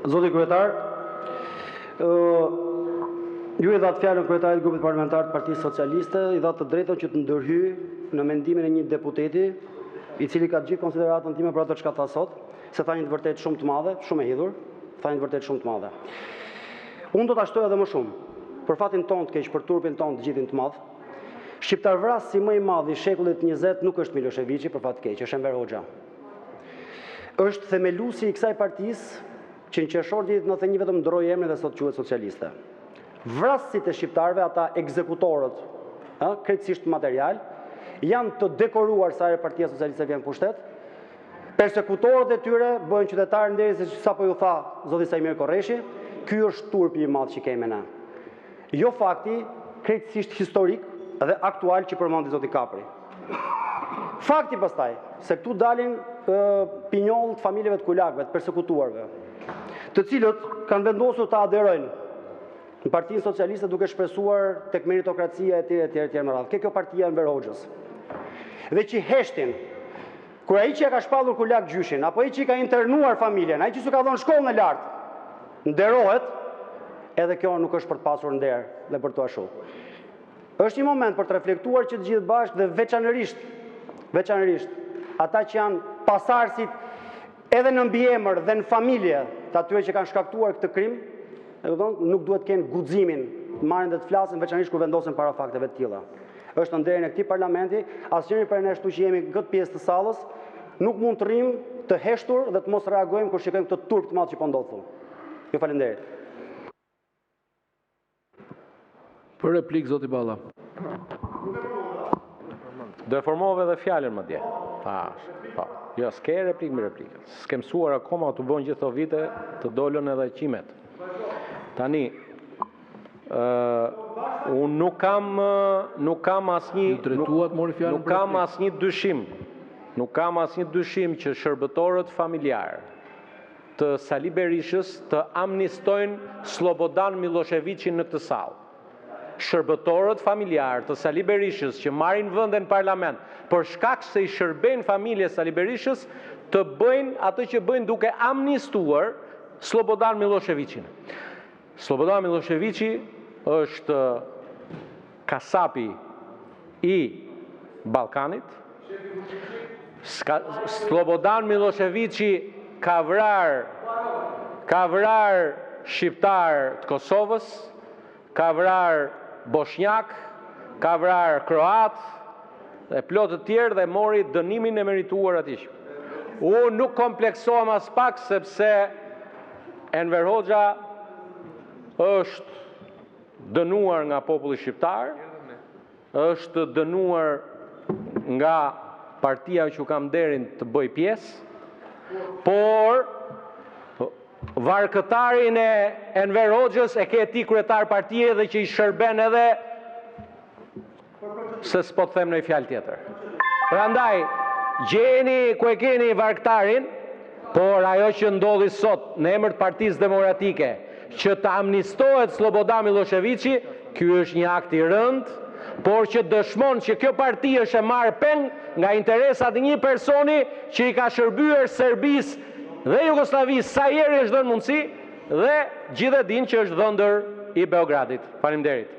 Zoti Kryetar, ju i dhatë fjalën kryetarit grupit parlamentar të Partisë Socialiste, i dhatë të drejtën që të ndërhyj në mendimin e një deputeti, i cili ka gjithë konsideratën time për atë çka tha sot, se tha një të vërtet shumë të madhe, shumë e hidhur, tha një të vërtet shumë të madhe. Unë do ta shtoj edhe më shumë, për fatin tonë të keq, për turpin tonë të gjithin të madh. Shqiptarvrasi më i madh i shekullit 20 nuk është Miloševiqi, për fat të keq, është Enver Hoxha. Është themeluesi i kësaj partisë që në qershor 1991 vetëm ndroi emrin dhe sot quhet socialiste. Vrasësit e shqiptarëve, ata ekzekutorët, krejtësisht material, janë të dekoruar sa herë Partia Socialiste vjen në pushtet. Persekutorët e tyre bëhen qytetarë nderisa që sapo ju tha zoti Sajmir Korreshi, ky është turpi i madh që kemi ne. Jo fakti krejtësisht historik dhe aktual që përmendi zoti Kapri. Fakti pastaj se këtu dalin pinjoll të familjeve të kulakëve, të persekutuarve, të cilët kanë vendosur të aderojnë në Partinë Socialiste duke shpresuar tek meritokracia etj me radhë. Kjo partia e Enver Hoxhës. Dhe që heshtin, kur ai që ka shpallur kulak gjyshin, apo ai që ka internuar familjen, ai që s'u ka dhënë shkollën e lartë, nderohet, edhe kjo nuk është për të pasur nder dhe për të ashu. Është një moment për të reflektuar që të gjithë bashkë dhe veçanërisht ata që janë pasardhësit edhe në mbiemër dhe në familje të atyre që kanë shkaktuar këtë krim, nuk duhet të kenë guximin të marrin dhe të flasin veçanërisht kur vendosen para fakteve të tilla. Është në nderin e këtij parlamenti, asnjëri prej nesh që jemi në këtë pjesë të sallës, nuk mund të rrim të heshtur dhe të mos reagojmë kur shikojmë këtë turp të madh që po ndodh këtu. Ju falenderoj. Për replik, zoti Balla. Do e formove dhe fjalën më dje. Jo, s'ke replik me replik. S'ke mësuar akoma të bën gjithë këto vite të dolën edhe qimet. Tani, unë nuk kam asnjë dyshim që shërbëtorët familjarë të Sali Berishës të amnistojnë Slobodan Miloševiqin në këtë sallë. Shërbëtorët familjarë të Sali Berishës që marrin vende në parlament për shkak se i shërbejnë familjes Sali Berishës të bëjnë atë që bëjnë duke amnistuar Slobodan Miloševiqin. Slobodan Miloševiqi është kasapi i Ballkanit. Slobodan Miloševiqi ka vrar shqiptar të Kosovës, ka vrar bosnjak, ka vrar kroat dhe plot të tjerë dhe mori dënimin e merituar atij. Unë nuk kompleksohem as pak sepse Enver Hoxha është dënuar nga populli shqiptar, është dënuar nga partia që kam nderin të bëj pjesë, por varkëtarin e Enver Hoxhës e ke ti kryetar partije dhe që i shërben edhe se s'po të them në i fjalë tjetër. Prandaj, gjeni ku e keni varkëtarin, por ajo që ndodhi sot në emër të Partisë Demokratike, që të amnistohet Slobodan Miloševiqi, ky është një akt i rënd, por që dëshmon që kjo parti është e marrë peng nga interesat e një personi që i ka shërbyer Serbisë dhe Jugosllavisë sa herë është dhënë mundësi dhe gjithë e dinë që është dhëndër i Beogradit. Faleminderit.